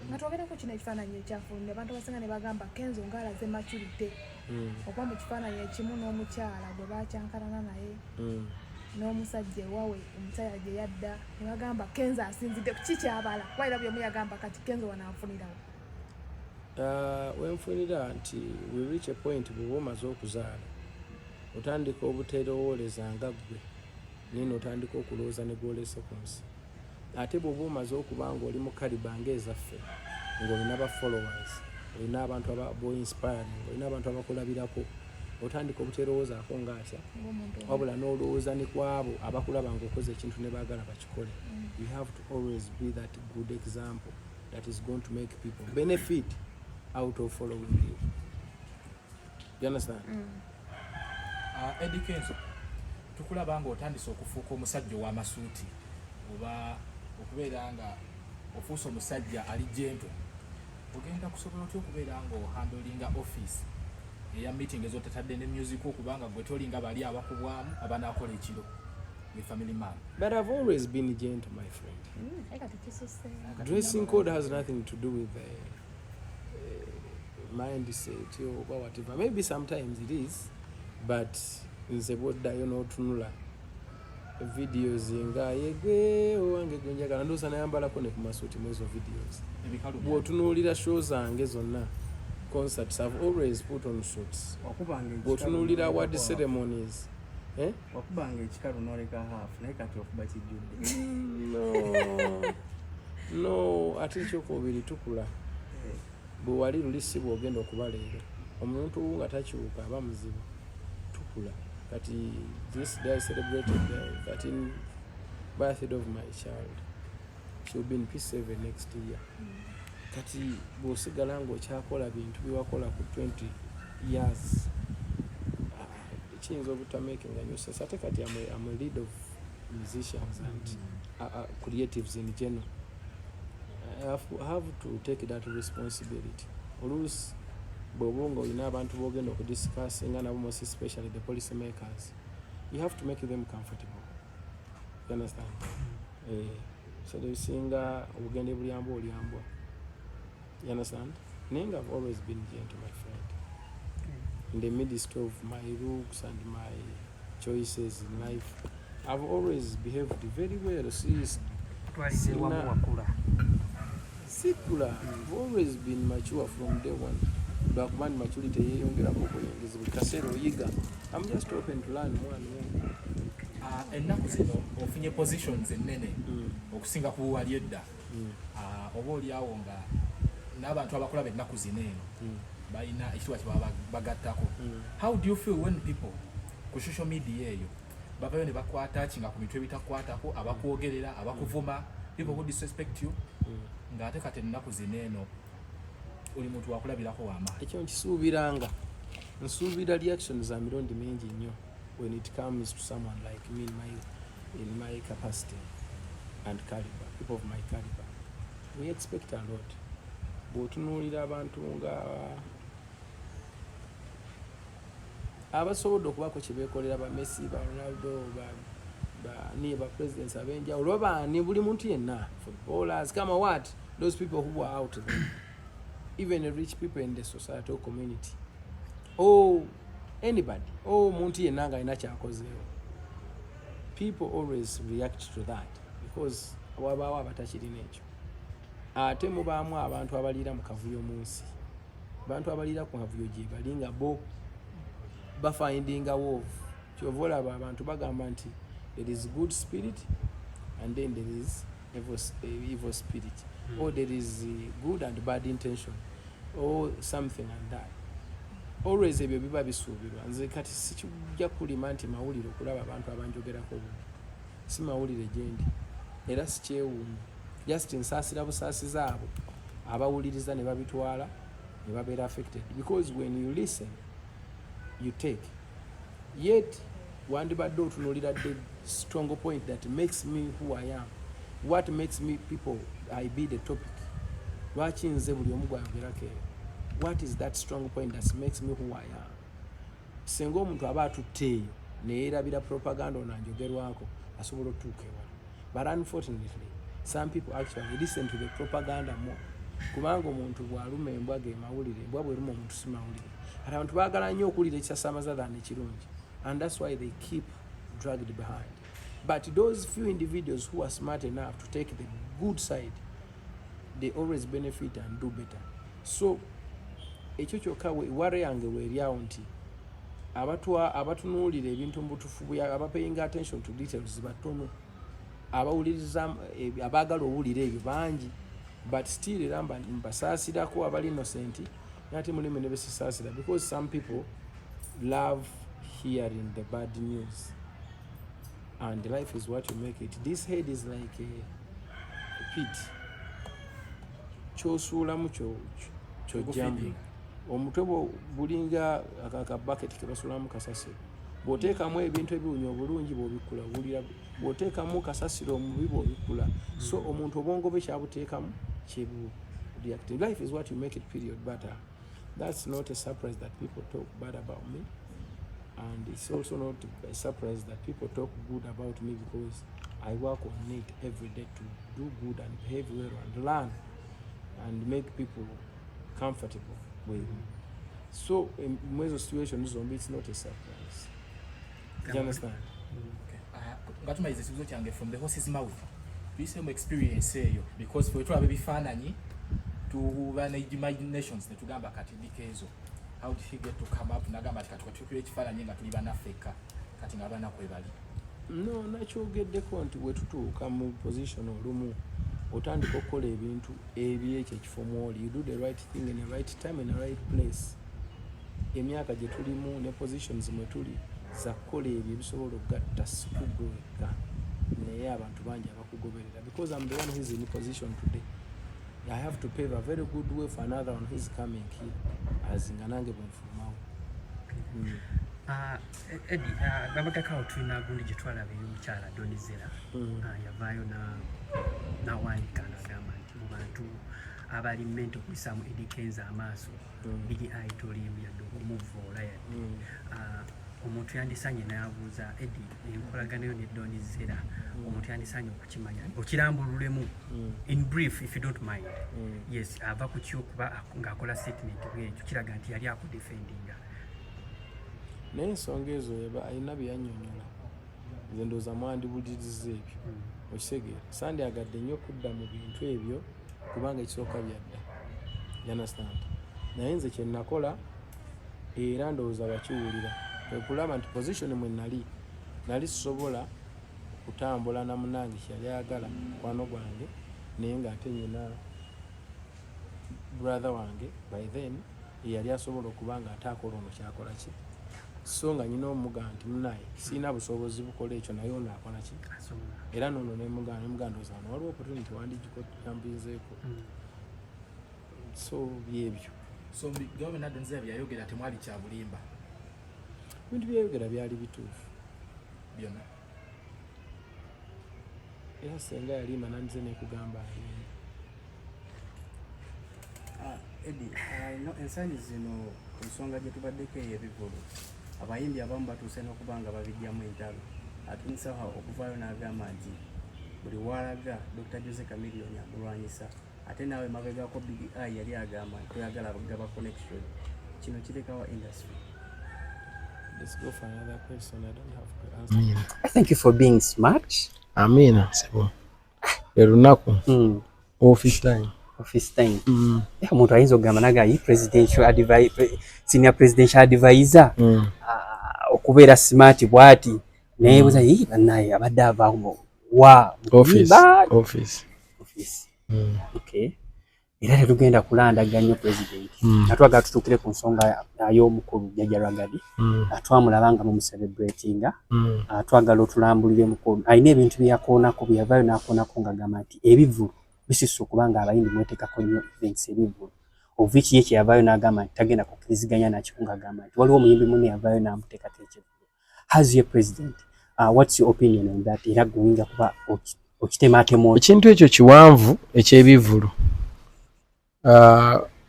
nga twogerako kino ekifaananyi ekyafulumye abantu basinga ne bagamba Kenzo ng'alaze maturity okuba mu kifaananyi ekimu n'omukyala gwe bakyankalana naye n'omusajja ewawe omusajja gye yadda ne bagamba Kenzo asinzidde ku kikyabala kuba era byomu yagamba kati Kenzo wananfunirawo wenfunira nti we reach a point bw'oba omaze okuzaala otandika obuterowooleza nga ggwe nino otandika okulowooza ne gw'olese ku nsi ate bw'oba omaze okuba nga oli mu kaliba ng'ezaffe ng'olina ba followers olina abantu bo-inspiring olina abantu abakulabirako otandika obuterowoozaako ng'atya wabula n'olowooza ne kwabo abakulaba ng'okoze ekintu ne baagala bakikole. You have to always be that good example that is going to make people benefit out of following you. You understand? Eddie Kenzo, tukulaba nga otandise okufuuka omusajja ow'amasuuti oba okubeera nga ofuuse omusajja ali gentle, ogenda kusobola otya okubeera nga ohandolinga office eya meeting ezotatadde ne music okubanga gwe tolinga bali abakubwamu abanaakola ekiro with family man? But I've always been gentle, my friend. Dressing code has nothing to do with mindset or whatever. Maybe sometimes it is, but nze boddayo n'otunula videos nga yegwe owange gwenjagala ndoosa nayambalako ne ku masuuti mu ezo videos. Bw'otunuulira show zange zonna concerts, I've always put on suits. Bw'otunuulira award ceremonies wakubanga ekikalu n'oleka half naye kati okuba kijjudde. No, ate ekyokubiri tukula bwe wali luli si bw'ogenda okuba leero omuntu nga takyuka aba muzibu. Tukula kati this day I celebrated the 13th birthday of my child. She'll be in P7 next year. Kati bw'osigala ng'okyakola bintu byewakola ku 20 years kiyinza obutamakinga nyo sense. Ate kati I'm a lead of musicians and creatives in general. I have to take that responsibility. Oluusi bw'oba nga olina abantu b'ogenda okudiscussinga nabo, most especially the policy makers, you have to make them comfortable. You understand? So singa obugende bulyambwa olyambwa. You understand? Naye I've always been gentle, my friend. In the midst of my looks and my choices in life, I've always behaved very well. Sikula, I've always been mature from day one. Backman maturity yeyongerako okuyingizibwa kaseera oyiga. I'm just open to learn more and more. Ennaku zino ofunye positions ennene okusinga ku wali edda. Oba oliawo nga n'abantu abakulaba ennaku zino eno balina ekitwa kye bagattako. How do you feel when people ku social media eyo bavayo ne bakwata kinga ku mitwe bitakwatako, abakwogerera, abakuvuma, people who disrespect you, ng'ate kati ennaku zino eno oli muntu wakulabirako w'amaanyi? Ekyo nkisuubiranga. Nsuubira reactions za mirundi mingi nnyo when it comes to someone like me in my capacity and caliber, people of my caliber. We expect a lot. Bw'otunuulira abantu nga abasobodde okubaako kye beekolera ba Messi, ba Ronaldo, ba presidents ab'enjawulo, baani buli muntu yenna, footballers, kama what, those people who are out there, even the rich people in the society or community, or anybody, or muntu yenna nga alina kyakozeewo. People always react to that because wabaawo abatakirina ekyo. Ate mubaamu abantu abaliira mu kavuyo mu nsi. Abantu abaliira ku kavuyo gye bali nga bo bafindinga wolf. Kyova olaba abantu bagamba nti there is good spirit and then there is evil spirit, or there is good and bad intention, or something like that. Always ebyo biba bisuubirwa. Nze kati sikijja kulima nti mawulire okulaba abantu abanjogerako bubi. Si mawulire gyendi era sikyewuunya. Just nsaasira busaasizi abo abawuliriza ne babitwala ne babeera affected, because when you listen you take. Yet wandibadde otunuulira the strong point that makes me who I am. What makes me people I be the topic. Lwaki nze buli omu gwayogerako eyo? What is that strong point that makes me who I am? Singa omuntu aba atutte eyo ne yeerabira propaganda onanjogerwako asobola otuuka ewala. But unfortunately some people actually listen to the propaganda more kubanga omuntu bw'aluma embwa ge mawulire embwa bw'eruma omuntu si mawulire ate abantu baagala nnyo okuwulira ekisasamaza than ekirungi and that's why they keep dragged behind. But those few individuals who are smart enough to take the good side, they always benefit and do better. So ekyo kyokka ware yange weeryawo nti abatunuulira ebintu mubutufu abapaying attention to details batono, abawuliriza abaagala owulira ebyo bangi, but still era mbasaasirako abali innocent ate mulimu ne besisaasira because some people love hearing the bad news and life is what you make it. This head is like a pit kyosuulamu kyojjamu omutwe bulinga akabaketi kebasuulamu kasasiro bw'oteekamu ebintu ebiwunya obulungi bw'obikkula owulira bw'oteekamu kasasiro omubi bw'obikkula so omuntu obwongo bwe kyabuteekamu kyebu reacting. Life is what you make it period. But that's not a surprise that people talk bad about me, and it's also not a surprise that people talk good about me because I work on it every day to do good and behave well and learn and make people comfortable with me. So in most situations it's not a surprise. Do you understand? Ngatumaliza ekibuzo kyange from the horse's mouth. Tuyise mu experience eyo because for twabe bifananyi tubana imaginations netugamba kati Kenzo, how did he get to come up nagamba kati tukire ekifananyi nga tuli banafeka kati ngabana kwebali no nakyogeddeko nti wetutuuka mu position olumu otandika okukola ebintu ebyekyo ekifomu oli you do the right thing in the right time in the right place. Emyaka gye tulimu ne positions mwe tuli za kukola ebyo ebisobola okugatta sikugweka naye abantu bangi abakugoberera because I'm the one who is in position today. I have to pave a very good way for another one who is coming here as nganange bwenfumawo. Eddie, babagakawo tulina gundi gye twalaba ey'omukyala Donizera yavaayo n'awanika n'agamba nti mu bantu abali mmento okuyisaamu Eddie Kenzo amaaso biri ayitolimu yadde okumuvoola yadde omuntu yandisanye n'abuuza Eddie enkolaganayo ne Donizera omuntu yandisanye okukimanya okirambululemu in brief if you don't mind. Yes, ava ku kyo kuba ng'akola statement bwekyo kiraga nti yali akudefendinga naye ensonga ezo alina byeyannyonnyola nze ndowooza mwandibuliriza ebyo okitegeera sandyagadde nnyo okudda mu bintu ebyo kubanga ekisooka byadda you understand. Naye nze kye nakola era ndowooza bakiwulira kulaba nti position mwe nali sisobola kutambula na munange kyali ayagala mukwano gwange naye ng'ate nyina brother wange by then yali asobola okuba nga ate akola ono kyakola ki so nga nyina omuga nti munaye siina busobozi bukola ekyo naye ono akola ki era nono nemugandooza wano waliwo opportunity wandigiko yambinzeeko so byebyo. So gavumenti Adonizera byayogera temwali kya bulimba ebintu byayogera byali bituufu byonna era senga yalimba nandize nekugamba alimba. Eddie, ensangi zino ku nsonga gye tubaddeko ey'ebivulu abayimbi abamu batuuse n'okuba nga babijjamu entalo ate nsawa okuvaayo n'agamba nti buli walaga Dr. Jose Chameleone amulwanyisa ate naawe mabegako Big I yali agamba nti toyagala abagaba connection kino kirekawa industry. Let's go for another question. I don't have to answer. I thank you for being smart. Amina sebo erunaku office time omuntu ayinza okugamba naga presidential advisor senior presidential advisor okubeera smart bwati naye buza banaye abadde avaamu wa office. Okay, era tetugenda kulandaganya president atwaga tutukire ku nsonga y'omukulu Jjajja Rwagadi atwamulabanga mu celebratinga atwagala otulambulire mukulu ayina ebintu byakoonako byavaayo n'akoonako ng'agamba nti ebivulu bisisa okubanga abayimbi mweteekako nnyo events ebivulu oviki ye kyeyavaayo n'agamba nti tagenda kukkiriziganya nakyo ng'agamba nti waliwo omuyimbi munne yavaayo n'amuteekako ekivulu. As your president, what's your opinion on that? Era gwinza kuba okitematemo ekintu ekyo kiwanvu ekyebivulu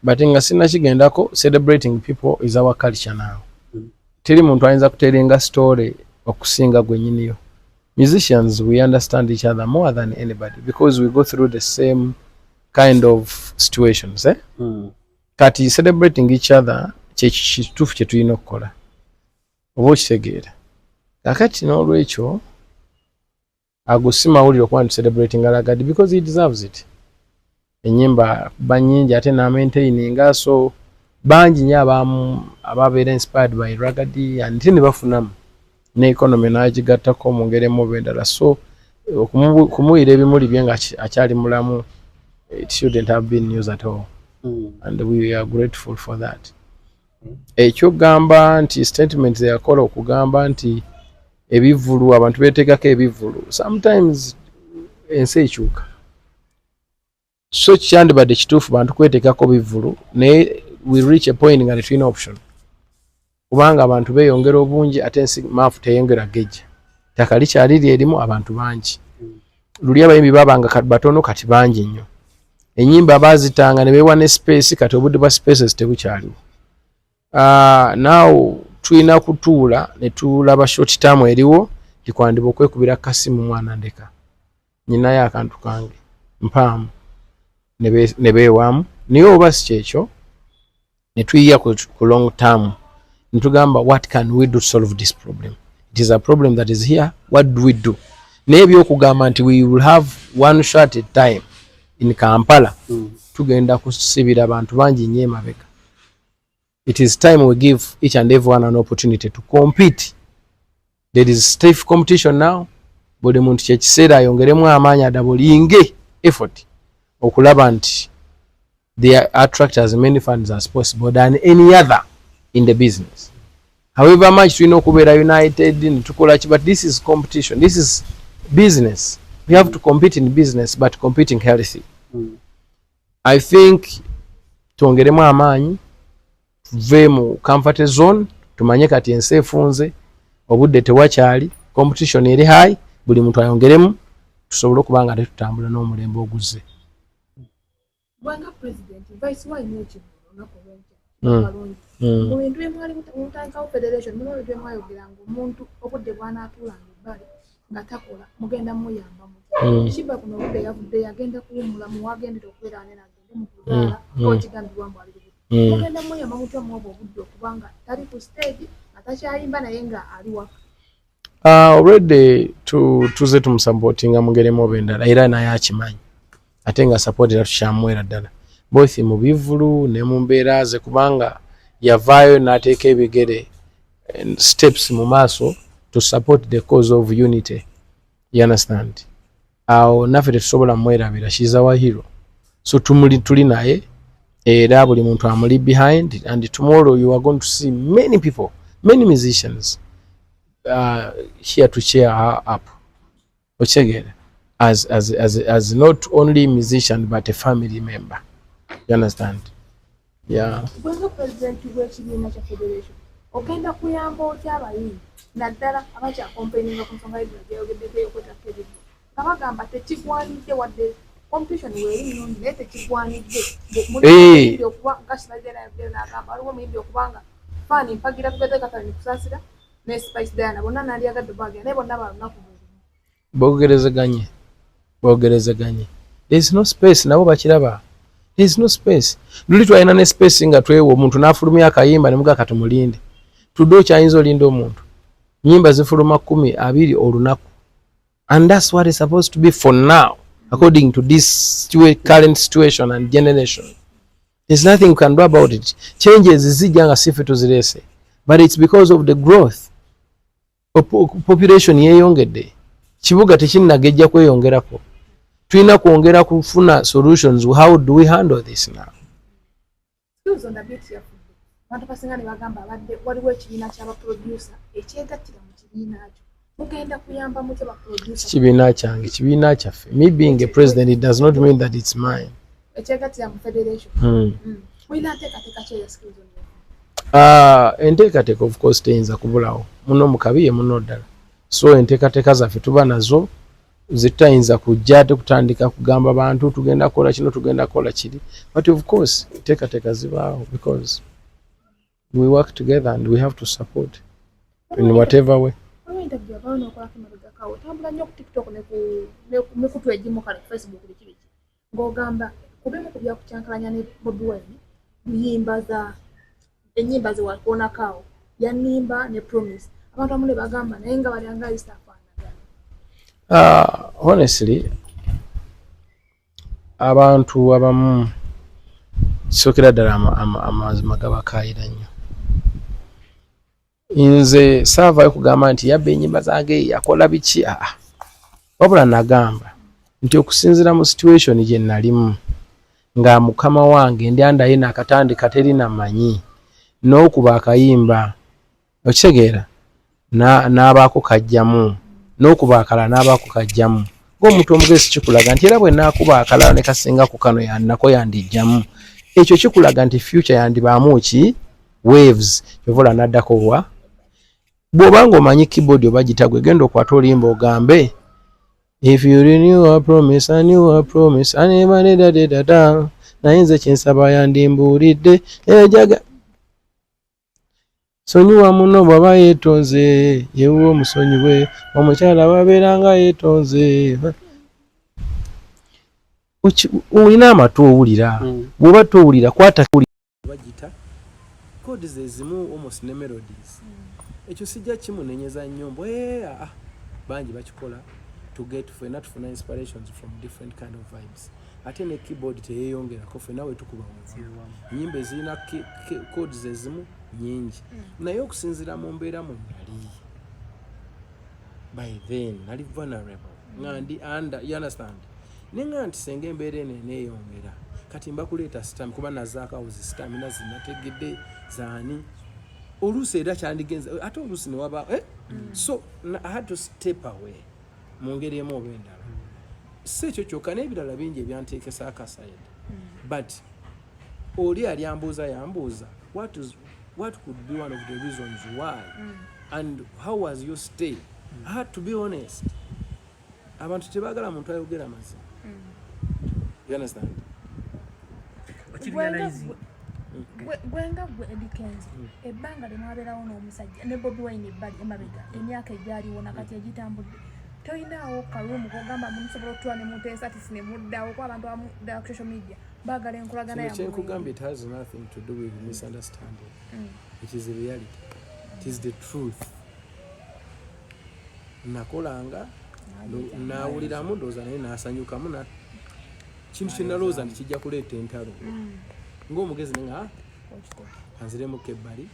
but nga sina kigendako. Celebrating people is our culture now. Teri muntu ayinza kuterenga story okusinga gwenyiniyo. Musicians, we understand each other more than anybody because we go through the same kind of situations kati celebrating each other kituufu kye tulina okukola oba okitegeera kakati n'olwekyo ago si mawulire okuba nti celebrating Ragadi because he deserves it. Enyimba banyingi ate na maintaininga so bangi nnyo ababeera inspired by Ragadi ate ne bafunamu ne economy n'agigattako mu ngeri emu endala so kumuwira ebimuli bye nga akyali mulamu it shouldn't have been news at all. And we are grateful for that. Ekyogamba nti statement yakola okugamba nti ebivulu abantu beetegako ebivulu sometimes ensi ekyuka so kyandibadde kituufu bantu kwetegako bivulu naye we reach a point nga tetulina option kubanga abantu beeyongera obungi ate ensi maafu teyongera gejja ttaka likyali lyerimu abantu bangi luli abayimbi babanga batono kati bangi nnyo ennyimba baazitanga ne beewa ne space kati obudde bwa spaces tebukyaliwo now tulina kutuula ne tulaba short term eriwo likwandiba okwekubira kasimu mwana ndeka nyinayo akantu kange mpaamu ne beewamu naye oba si kyekyo ne tuyiya ku long term ne tugamba what can we do to solve this problem. It is a problem that is here, what do we do? Naye ebyokugamba nti we will have one shot at time in Kampala tugenda kusibira abantu bangi nnyo emabega. It is time we give each and everyone an opportunity to compete. There is stiff competition now. Buli muntu kyekiseera ayongeremu amaanyi adabulinge effort okulaba nti they attract as many funds as possible than any other in the business. However much tulina okubeera united netukola ki, but this is competition, this is business. We have to compete in business but competing healthy. I think tuongeremu amaanyi tuve mu comfort zone tumanye kati ensi efunze obudde tewakyali competition eri high buli muntu ayongeremu tusobole okuba nga tetutambula n'omulembe oguzze. Bwanga president vice why n'ekibulo nakolwenja mu bintu byemwali mutankawo federation muno bintu byemwayogera ng'omuntu obudde bw'anaatuulanga ebbali nga takola mugenda muyambamu kiba kuno obudde yavudde yagenda kuwumula muwagendera okubeera ane nagende mu kuzaala okigambibwa mbu ali mugenda muyamba mutya muoba obudde okubanga tali ku stage atakyayimba naye nga ali waka. Already tuze tumusupportinga mu ngeri emu endala era naye akimanyi ate nga support era tukyamwera ddala both mu bivulu ne mu mbeera ze kubanga yavaayo n'ateeka ebigere steps mu maaso to support the cause of unity. You understand? Awo naffe tetusobola mwerabira, she's our hero. So tuli naye era buli muntu amuli behind, and tomorrow you are going to see many people, many musicians here to cheer her up. Ochegere as not only musician but a family member. You understand? Yeah. Bwenga president w'ekibiina kya federation ogenda kuyamba otya abayimbi naddala abakyakompaininga ku nsonga gyeyogeddeko ey'okwetaka ebivulu nga bagamba tekigwanidde wadde competition weeri nnungi naye tekigwanidde muyimbi okuba nga kiragerayo n'agamba waliwo muyimbi okubanga faani mpagira tugeze katale nikusaasira ne Spice Diana bonna nali agadde bagira naye bonna balunaku bogerezeganye there is no space nabo bakiraba. There is no space. Luli twalina ne space nga twewo omuntu n'afulumya akayimba ne muga katumulinde. Tuddo kyayinza olinda omuntu. Nyimba zifuluma 10, 20 olunaku. And that's what is supposed to be for now, according to this current situation and generation. There's nothing you can do about it. Changes zijja nga sife tuzirese. But it's because of the growth. Population yeyongedde. Kibuga tekinnagejja kweyongerako. Tulina kwongera kufuna solutions. How do we handle this now? Abantu basinga ne bagamba abadde waliwo ekibiina ky'abaproducer ekyegattira mu kibiina kyo mugenda kuyamba mutya baproducer. Kibiina kyange kibiina kyaffe. Me being a president, it does not mean that it's mine. Ekyegattira mu federation. Mulina nteekateeka ki eya skills enteekateeka of course teyinza kubulawo muno mukabi ye muno ddala. So enteekateeka zaffe tuba nazo zitayinza kujja tekutandika kugamba abantu tugenda kola kino tugenda kola kiri, but of course enteekateeka zibaawo because we work together and we have to support in whatever way. ng'ogamba kubimu kubya kucyankalanya ne Bobi Wine yimbaza enyimba ze wakona kao ya nimba ne Promise abantu amule bagamba naye nga bali anga istafanagana. Honestly abantu abamu kisokera ddala amazima gabakaayira nnyo. Nze saavaayo kugamba nti yabba ennyimba zange yakola biki, wabula nagamba nti okusinziira mu situation gye nalimu nga mukama wange ndi andaye nakatandika teri namanyi n'okuba akayimba okitegeera n'abaako kajjamu n'okuba akalala n'abaako kajjamu ng'omuntu omugezi kikulaga nti era bwe naakuba akalala ne kasinga ku kano nako yandijjamu. Ekyo kikulaga nti future yandibaamu ki waves kyovula naddako wa bw'obanga omanyi keyboard oba gitagwe genda okwata olimba ogambe if you renew a promise and you a promise and naye nze kyensaba yandimbuulidde ejaga sonyiwa muno bw'aba yeetonze yeewuwa omusonyiwe omukyala babeeranga yeetonze. Olina amatu owulira bw'oba towulira kwata bagita codes ezimu almost ne melodies ekyo sijja kimunenyeza nnyo mbu bangi bakikola to get fena tufuna inspirations from different kind of vibes ate ne keyboard teyeeyongerako fena we tukuba nyimba ezirina codes ezimu nyingi naye okusinziira mu mbeera mu nali by then nali vulnerable nga ndi under, you understand, nenga nti senga embeera eno eneeyongera kati mbakuleeta stam kuba nazaakawo zi stamina zinategedde zaani oluusi era kyandigenza ate oluusi ne waba so I had to step away mu ngeri emu oba endala. Si ekyo kyokka n'ebirala bingi ebyanteekesa akasayidi but oli alyambuuza yambuuza what could be one of the reasons why and how was your stay. I had to be honest. Abantu tebaagala muntu ayogera mazima. You understand? Gwenga gwe Eddie Kenzo ebbanga lyemwabeerawo n'omusajja ne Bobi Wine ebbali emabega emyaka egyaliwo nakati egitambudde toyinaawo kalumu kogamba musobola okutwala ne muteesa ati sine muddawo kuba abantu abamu ddala ku social media baagala enkolagana yaabwe. Kyenkugamba it has nothing to do with misunderstanding. It is the reality. It is the truth. Nakolanga nawuliramu ndowooza naye nasanyukamu na kintu kye nalowooza nti kijja kuleeta entalo ng'omugezi nenga anziremu kebbali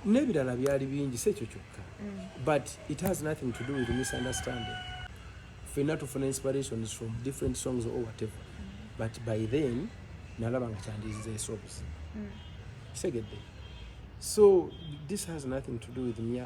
n'ebirala byali bingi si ekyo kyokka but it has nothing to do with misunderstanding. Ffenna tufuna inspirations from different songs or whatever but by then nalaba nga kyandiziza esobs kisegedde. So this has nothing to do with me